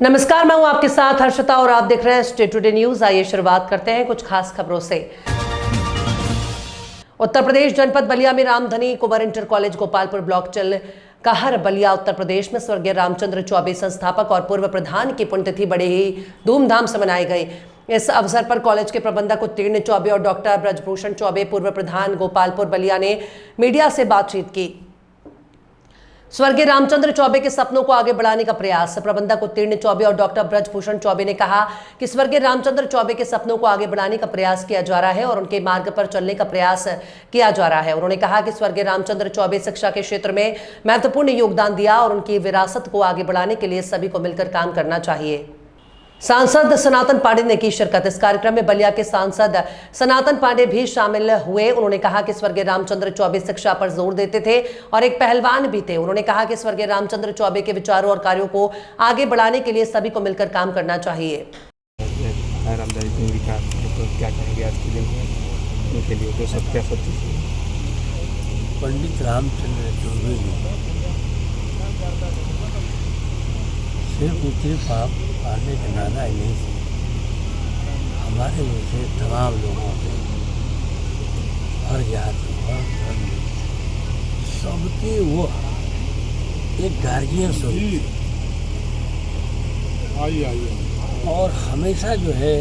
नमस्कार, मैं हूं आपके साथ हर्षिता और आप देख रहे हैं स्टेट टुडे न्यूज। आइए शुरुआत करते हैं कुछ खास खबरों से। उत्तर प्रदेश जनपद बलिया में रामधनी कुंवर इंटर कॉलेज गोपालपुर ब्लॉक चल कहर बलिया उत्तर प्रदेश में स्वर्गीय रामचंद्र चौबे संस्थापक और पूर्व प्रधान की पुण्यतिथि बड़े ही धूमधाम से मनाई गई। इस अवसर पर कॉलेज के प्रबंधक उत्तीर्ण चौबे और डॉक्टर ब्रजभूषण चौबे पूर्व प्रधान गोपालपुर बलिया ने मीडिया से बातचीत की। स्वर्गीय रामचंद्र चौबे के सपनों को आगे बढ़ाने का प्रयास। प्रबंधक उत्तीर्ण चौबे और डॉक्टर ब्रजभूषण चौबे ने कहा कि स्वर्गीय रामचंद्र चौबे के सपनों को आगे बढ़ाने का प्रयास किया जा रहा है और उनके मार्ग पर चलने का प्रयास किया जा रहा है। उन्होंने कहा कि स्वर्गीय रामचंद्र चौबे शिक्षा के क्षेत्र में महत्वपूर्ण योगदान दिया और उनकी विरासत को आगे बढ़ाने के लिए सभी को मिलकर काम करना चाहिए। सांसद सनातन पांडे ने की शिरकत। इस कार्यक्रम में बलिया के सांसद सनातन पांडे भी शामिल हुए। उन्होंने कहा कि स्वर्गीय रामचंद्र चौबे शिक्षा पर जोर देते थे और एक पहलवान भी थे। उन्होंने कहा कि स्वर्गीय रामचंद्र चौबे के विचारों और कार्यों को आगे बढ़ाने के लिए सभी को मिलकर काम करना चाहिए। पंडित रामचंद्र चौबे सिर्फ उतरे पाप पाने के नाना ही नहीं थे, हमारे जैसे तमाम लोगों के हर जाति हर धर्म सबके वो एक गार्जियन स्वरूप और हमेशा जो है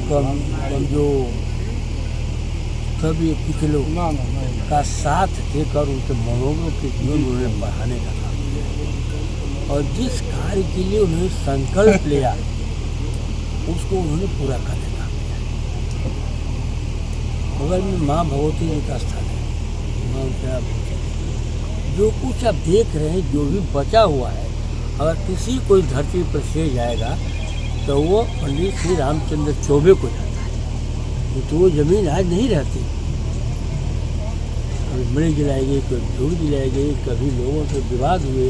कम जो सभी कुछ लोग का साथ देकर उनके मनोबल के जीवन उन्हें बढ़ाने का काम किया और जिस कार्य के लिए उन्होंने संकल्प लिया उसको उन्होंने पूरा करने का किया। बगल में माँ भगवती जी का स्थान है। माँ क्या जो कुछ आप देख रहे हैं, जो भी बचा हुआ है, अगर किसी कोई धरती पर से जाएगा तो वो पंडित श्री रामचंद्र चौबे को जाता है। तो वो जमीन आज नहीं रहती, कभी मिल जलाई गई, कभी धूल जलाई गई, कभी लोगों से विवाद हुए,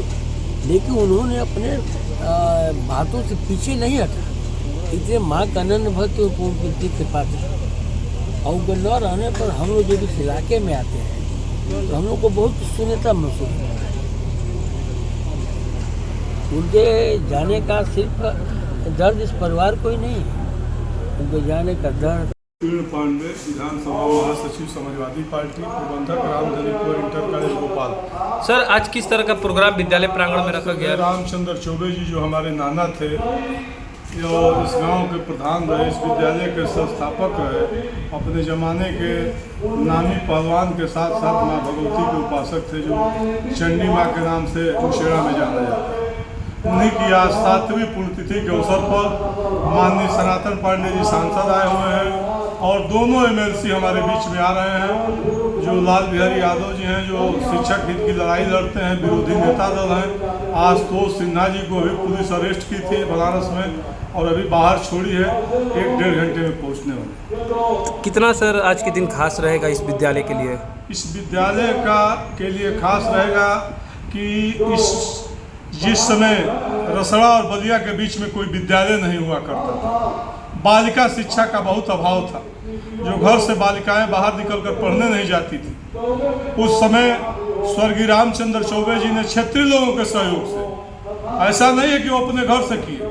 लेकिन उन्होंने अपने बातों से पीछे नहीं हटा। इसलिए माँ का अनंत भक्त उनकी कृपा थी। और न रहने पर हम लोग जब इस इलाके में आते हैं तो हम लोग को बहुत शून्यता महसूस होता है। उनके जाने का सिर्फ दर्द इस परिवार को ही नहीं है, उनके जाने का दर्द। उत्तीर्ण पांडे, विधानसभा महासचिव समाजवादी पार्टी, प्रबंधक रामधनी कुंवर इंटर कॉलेज भोपाल। सर, आज किस तरह का प्रोग्राम विद्यालय प्रांगण में रखा गया? रामचंद्र चौबे जी जो हमारे नाना थे और इस गांव के प्रधान रहे, इस विद्यालय के संस्थापक रहे, अपने ज़माने के नामी पहलवान के साथ साथ माँ भगवती के उपासक थे जो चंडी माँ के नाम से मुशेरा में जाना जाता है। उन्हीं की आज 7वीं पुण्यतिथि के अवसर पर माननीय सनातन पांडे जी सांसद आए हुए हैं और दोनों एमएलसी हमारे बीच में आ रहे हैं। जो लाल बिहारी यादव जी हैं जो शिक्षक हित की लड़ाई लड़ते हैं, विरोधी नेता दल हैं। आशुतोष सिन्हा जी को अभी पुलिस अरेस्ट की थी बनारस में और अभी बाहर छोड़ी है, 1-1.5 घंटे में पहुंचने वाले। कितना सर आज के दिन खास रहेगा इस विद्यालय के लिए? इस विद्यालय के लिए खास रहेगा कि जिस समय रसड़ा और बलिया के बीच में कोई विद्यालय नहीं हुआ करता था, बालिका शिक्षा का बहुत अभाव था, जो घर से बालिकाएं बाहर निकलकर पढ़ने नहीं जाती थी, उस समय स्वर्गीय रामचंद्र चौबे जी ने क्षेत्रीय लोगों के सहयोग से, ऐसा नहीं है कि वो अपने घर से किए,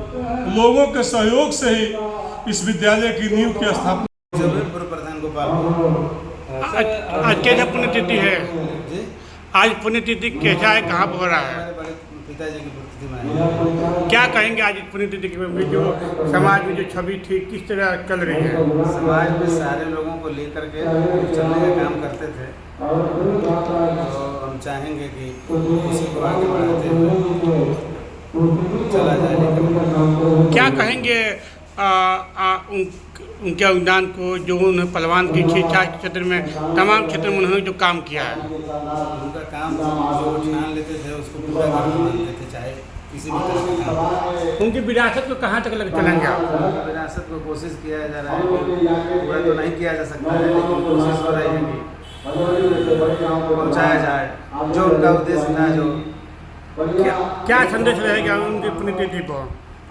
लोगों के सहयोग से ही इस विद्यालय की नींव की स्थापना। आज कैसा पुण्यतिथि है? आज पुण्यतिथि कैसा है, कहाँ पर हो रहा है? पिताजी की पुण्यतिथि। क्या कहेंगे आज पुण्यतिथि में जो समाज में जो छवि थी किस तरह चल रही है? समाज में सारे लोगों को लेकर के चलने का काम करते थे, तो हम चाहेंगे कि उसी को आगे बढ़ाते हुए चला जाए। क्या कहेंगे उनके योगदान को, जो उन्होंने पहलवान की शिक्षा के क्षेत्र में तमाम क्षेत्र में उन्होंने जो काम किया है? उनका काम जो ठान लेते थे उसको पूरा करना मानते थे, चाहे किसी भी तरह का काम। उनकी विरासत को कहाँ तक लेकर चलेंगे आप? विरासत को कोशिश किया जा रहा है, पूरा तो नहीं किया जा सकता है, लेकिन कोशिश हो रही है कि पहुँचाया जाए जो उनका उद्देश्य था। जो क्या संदेश रहेगा उनकी पुण्यतिथि पर?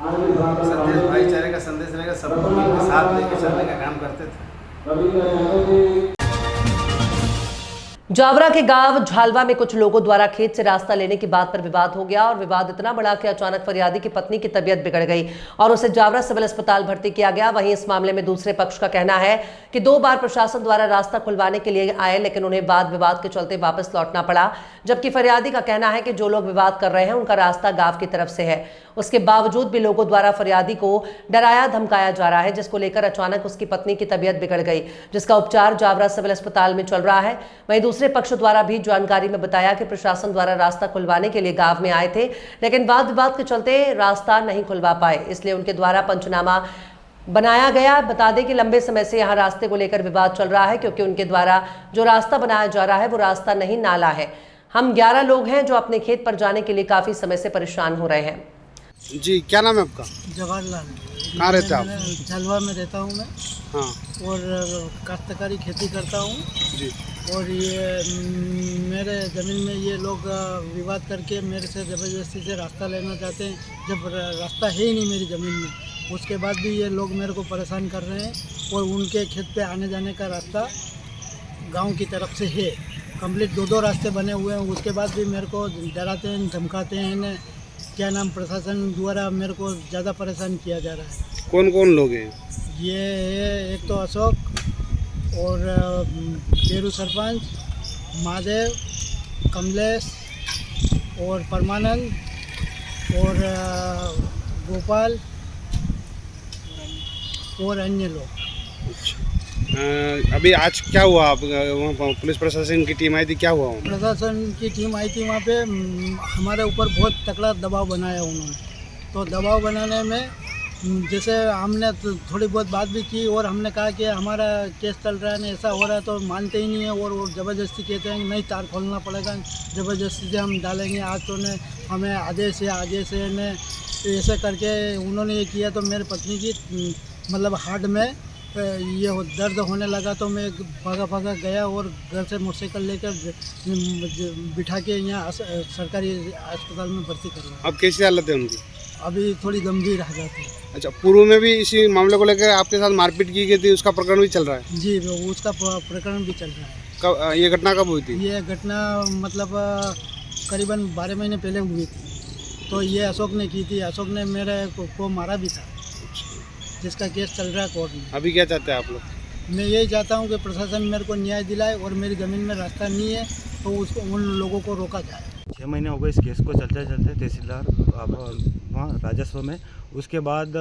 संदेश भाईचारे का संदेश रहेगा, सबको मिलकर साथ लेकर चलने का काम करते थे। जावरा के गांव झालवा में कुछ लोगों द्वारा खेत से रास्ता लेने की बात पर विवाद हो गया और विवाद इतना बड़ा कि अचानक फरियादी की पत्नी की तबीयत बिगड़ गई और उसे जावरा सिविल अस्पताल भर्ती किया गया। वहीं इस मामले में दूसरे पक्ष का कहना है कि 2 बार प्रशासन द्वारा रास्ता खुलवाने के लिए आए, लेकिन उन्हें वाद विवाद के चलते वापस लौटना पड़ा। जबकि फरियादी का कहना है कि जो लोग विवाद कर रहे हैं उनका रास्ता गांव की तरफ से है। उसके बावजूद भी लोगों द्वारा फरियादी को डराया धमकाया जा रहा है, जिसको लेकर अचानक उसकी पत्नी की तबीयत बिगड़ गई, जिसका उपचार जावरा सिविल अस्पताल में चल रहा है। वहीं दूसरे पक्ष द्वारा भी जानकारी में बताया कि प्रशासन द्वारा रास्ता खुलवाने के लिए गांव में आए थे, लेकिन वाद विवाद के चलते रास्ता नहीं खुलवा पाए, इसलिए उनके द्वारा पंचनामा बनाया गया। बता दें कि लंबे समय से यहाँ रास्ते को लेकर विवाद चल रहा है, क्योंकि उनके द्वारा जो रास्ता बनाया जा रहा है वो रास्ता नहीं, नाला है। हम 11 लोग हैं जो अपने खेत पर जाने के लिए काफी समय से परेशान हो रहे हैं। जी, क्या नाम है आपका? जवाहरलाल। कहाँ रहते हैं आप? मैं झलवा में रहता हूँ मैं, हाँ और काश्तकारी खेती करता हूँ। जी। और ये मेरे ज़मीन में ये लोग विवाद करके मेरे से ज़बरदस्ती से रास्ता लेना चाहते हैं, जब रास्ता है ही नहीं मेरी ज़मीन में। उसके बाद भी ये लोग मेरे को परेशान कर रहे हैं और उनके खेत पे आने जाने का रास्ता गांव की तरफ से है। कंप्लीट 2 रास्ते बने हुए हैं, उसके बाद भी मेरे को डराते हैं, धमकाते हैं। क्या नाम, प्रशासन द्वारा मेरे को ज़्यादा परेशान किया जा रहा है। कौन कौन लोग हैं? ये है एक तो अशोक और पेरू सरपंच, महादेव, कमलेश और परमानंद और गोपाल और अन्य लोग। अभी आज क्या हुआ? आप वहाँ पुलिस प्रशासन की टीम आई थी, क्या हुआ वहाँ? प्रशासन की टीम आई थी वहाँ पे, हमारे ऊपर बहुत तगड़ा दबाव बनाया उन्होंने। तो दबाव बनाने में जैसे हमने थोड़ी बहुत बात भी की और हमने कहा कि हमारा केस चल रहा है, ऐसा हो रहा है, तो मानते ही नहीं है और वो ज़बरदस्ती कहते हैं नहीं, तार खोलना पड़ेगा, ज़बरदस्ती से हम डालेंगे। आज तो ने हमें आदेश है ने ऐसे करके उन्होंने ये किया। तो मेरी पत्नी की मतलब हार्ट में ये दर्द होने लगा, तो मैं भागा गया और घर से मोटरसाइकिल लेकर बिठा के यहाँ सरकारी अस्पताल में भर्ती करवाया। अब कैसी हालत है उनकी? अभी थोड़ी गंभीर हालत है। अच्छा, पूर्व में भी इसी मामले को लेकर आपके साथ मारपीट की गई थी, उसका प्रकरण भी चल रहा है? जी, उसका प्रकरण भी चल रहा है। कब ये घटना कब हुई थी? ये घटना मतलब करीबन 12 महीने पहले हुई थी। तो ये अशोक ने की थी। अशोक ने मेरे को मारा भी था, जिसका केस चल रहा है कोर्ट में। अभी क्या चाहते हैं आप लोग? मैं यही चाहता हूँ कि प्रशासन मेरे को न्याय दिलाए और मेरी ज़मीन में रास्ता नहीं है तो उसको उन लोगों को रोका जाए। 6 महीने हो गए इस केस को चलते तहसीलदार वहाँ राजस्व में। उसके बाद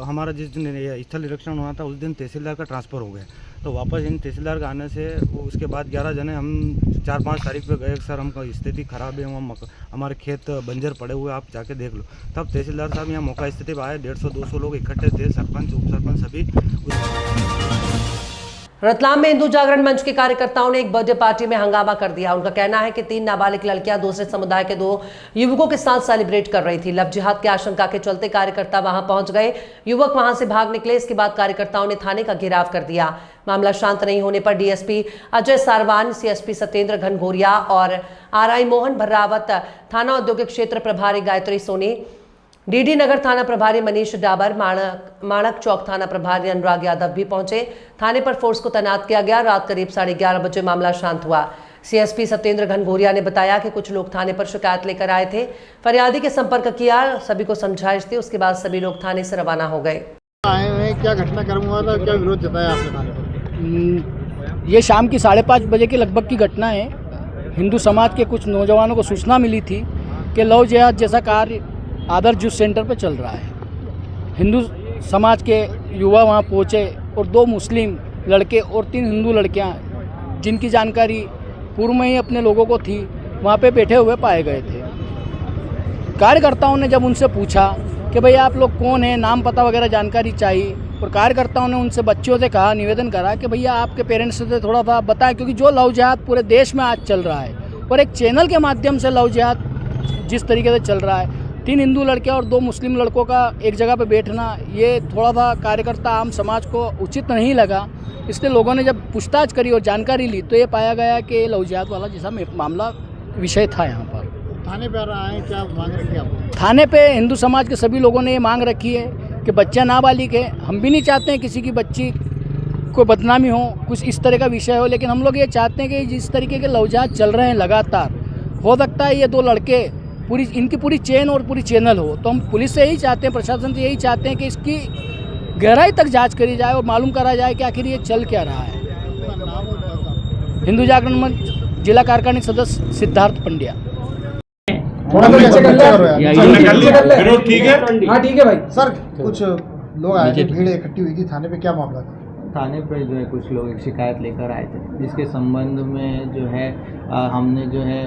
हमारा जिस दिन स्थल निरीक्षण हुआ था उस दिन तहसीलदार का ट्रांसफ़र हो गया, तो वापस इन तहसीलदार का आने से उसके बाद 11 जने हम 4-5 तारीख पे गए, सर हमका स्थिति ख़राब है, हमारे खेत बंजर पड़े हुए, आप जाके देख लो। तब तहसीलदार साहब यहाँ मौका स्थिति पर आए, 150-200 लोग इकट्ठे थे, सरपंच उप सरपंच सभी। रतलाम में हिंदू जागरण मंच के कार्यकर्ताओं ने एक बर्थडे पार्टी में हंगामा कर दिया। उनका कहना है कि 3 नाबालिग लड़कियां दूसरे समुदाय के 2 युवकों के साथ सेलिब्रेट कर रही थी। लव जिहाद की आशंका के चलते कार्यकर्ता वहां पहुंच गए, युवक वहां से भाग निकले। इसके बाद कार्यकर्ताओं ने थाने का घेराव कर दिया। मामला शांत नहीं होने पर डीएसपी अजय सारवान, सीएसपी सत्येंद्र घनघोरिया और आरआई मोहन भर्रावत, थाना औद्योगिक क्षेत्र प्रभारी गायत्री सोनी, डीडी नगर थाना प्रभारी मनीष डाबर, माणक चौक थाना प्रभारी अनुराग यादव भी पहुंचे। थाने पर फोर्स को तैनात किया गया। रात करीब 11:30 बजे मामला शांत हुआ। सीएसपी सत्येंद्र घनघोरिया ने बताया कि कुछ लोग थाने पर शिकायत लेकर आए थे, फरियादी के संपर्क किया, सभी को समझाइश दी। उसके बाद सभी लोग थाने से रवाना हो गए। आए हुए क्या घटनाक्रम हुआ था, क्या विरोध जताया आपने थाने पर? ये शाम की 5:30 बजे की लगभग की घटना है। हिंदू समाज के कुछ नौजवानों को सूचना मिली थी कि लव जिहाद जैसा कार्य आदर्श यूथ सेंटर पर चल रहा है। हिंदू समाज के युवा वहां पहुंचे और 2 मुस्लिम लड़के और 3 हिंदू लड़कियां, जिनकी जानकारी पूर्व में ही अपने लोगों को थी, वहां पे बैठे हुए पाए गए थे। कार्यकर्ताओं ने जब उनसे पूछा कि भाई आप लोग कौन हैं, नाम पता वगैरह जानकारी चाहिए, और कार्यकर्ताओं ने उनसे बच्चियों से कहा, निवेदन करा कि भैया आपके पेरेंट्स से थोड़ा सा बताएं, क्योंकि जो लव जिहाद पूरे देश में आज चल रहा है और एक चैनल के माध्यम से लव जिहाद जिस तरीके से चल रहा है, 3 हिंदू लड़कियां और 2 मुस्लिम लड़कों का एक जगह पे बैठना, ये थोड़ा सा कार्यकर्ता आम समाज को उचित नहीं लगा। इसलिए लोगों ने जब पूछताछ करी और जानकारी ली तो ये पाया गया कि लव जिहाद वाला जैसा मामला विषय था। यहाँ पर थाने पर आए, क्या मांग रखी आपने? थाने पे हिंदू समाज के सभी लोगों ने ये मांग रखी है कि बच्चा नाबालिग है, हम भी नहीं चाहते हैं किसी की बच्ची कोई बदनामी हो, कुछ इस तरह का विषय हो। लेकिन हम लोग ये चाहते हैं कि जिस तरीके के लौजात चल रहे हैं लगातार, हो सकता है ये दो लड़के इनकी पूरी चेन और पूरी चैनल हो। तो हम पुलिस से यही चाहते हैं, प्रशासन से यही चाहते हैं कि इसकी गहराई तक जांच करी जाए और मालूम करा जाए कि आखिर ये चल क्या रहा है। हिंदू जागरण मंच जिला कार्यकारिणी सदस्य सिद्धार्थ पंड्या। ठीक है भाई। सर कुछ लोग आए थे, भीड़ इकट्ठी हुई थी थाने पे, क्या मामला था? थाने पर जो है कुछ लोग एक शिकायत लेकर आए थे, जिसके संबंध में जो है हमने जो है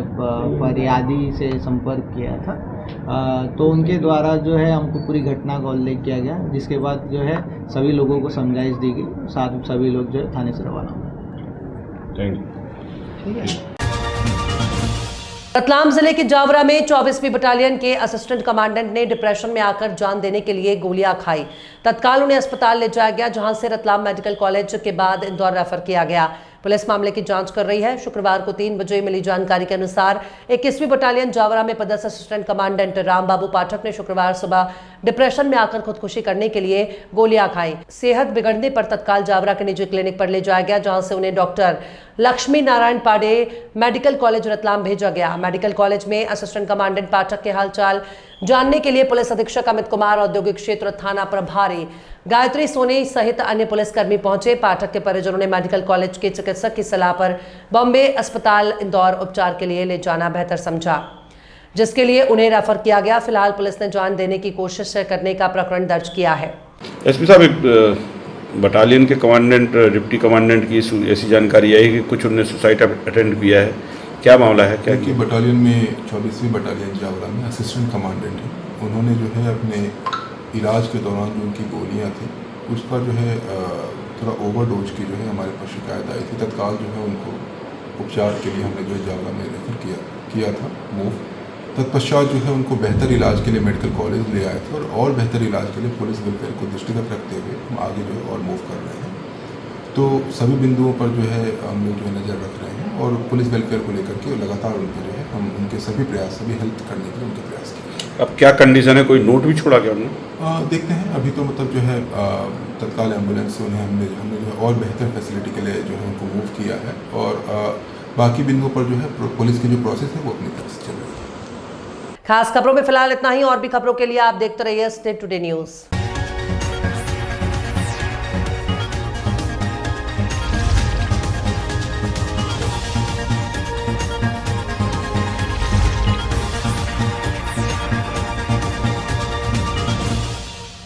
फरियादी से संपर्क किया था। तो उनके द्वारा जो है हमको पूरी घटना का उल्लेख किया गया, जिसके बाद जो है सभी लोगों को समझाइश दी गई, साथ सभी लोग जो है थाने से रवाना हुए। ठीक है। रतलाम जिले के जावरा में 24वीं बटालियन के असिस्टेंट कमांडेंट ने डिप्रेशन में आकर जान देने के लिए गोलियां खाई। तत्काल उन्हें अस्पताल ले जाया गया, जहां से रतलाम मेडिकल कॉलेज के बाद इंदौर रेफर किया गया। पुलिस मामले की जांच कर रही है। शुक्रवार को 3 बजे मिली जानकारी के अनुसार 21वीं बटालियन जावरा में पदस्थ असिस्टेंट कमांडेंट रामबाबू पाठक ने शुक्रवार सुबह डिप्रेशन में आकर खुदकुशी करने के लिए गोलियां खाई। सेहत बिगड़ने पर तत्काल जावरा के निजी क्लिनिक पर ले जाया गया, जहां से उन्हें doctor Lakshmi Narayan Pandey medical college Ratlam भेजा गया। मेडिकल कॉलेज में असिस्टेंट कमांडेंट पाठक के हालचाल जानने के लिए पुलिस अधीक्षक अमित कुमार, औद्योगिक क्षेत्र थाना प्रभारी गायत्री सोनी सहित अन्य पुलिसकर्मी पहुंचे। पाठक के परिजनों ने मेडिकल कॉलेज के चिकित्सक की सलाह पर बॉम्बे अस्पताल इंदौर उपचार के लिए ले जाना बेहतर समझा, जिसके लिए उन्हें रेफर किया गया। फिलहाल पुलिस ने जान देने की कोशिश करने का प्रकरण दर्ज किया है। एसपी साहब, एक बटालियन के कमांडेंट, डिप्टी कमांडेंट की ऐसी जानकारी आई कि कुछ उन्होंने सुसाइड अटेंड किया है, क्या मामला है? क्या कि बटालियन में 24वीं बटालियन जावरा में असिस्टेंट कमांडेंट है, उन्होंने जो है अपने इलाज के दौरान जो उनकी गोलियां थी उसका जो है थोड़ा ओवरडोज की जो है हमारे पास शिकायत आई थी। तत्काल जो है उनको उपचार के लिए हमने जो है जावरा में रेफर किया था मूव। तत्पश्चात जो है उनको बेहतर इलाज के लिए मेडिकल कॉलेज ले आए थे और बेहतर इलाज के लिए पुलिस वेलफेयर को दृष्टिगत रखते हुए हम आगे जो है और मूव कर रहे हैं। तो सभी बिंदुओं पर जो है हम लोग जो है नज़र रख रहे हैं और पुलिस वेलफेयर को लेकर के लगातार उनके जो है हम उनके सभी प्रयास, सभी हेल्प करने के लिए उनके प्रयास किए। अब क्या कंडीशन है, कोई नोट भी छोड़ा क्या उन्होंने? देखते हैं। अभी तो मतलब जो है तत्काल एम्बुलेंस से उन्हें हमने जो है और बेहतर फैसिलिटी के लिए जो है उनको मूव किया है और बाकी बिंदुओं पर जो है पुलिस की जो प्रोसेस है वो अपनी तरफ से चल रही है। खास खबरों में फिलहाल इतना ही। और भी खबरों के लिए आप देखते रहिए स्टेट टुडे न्यूज़।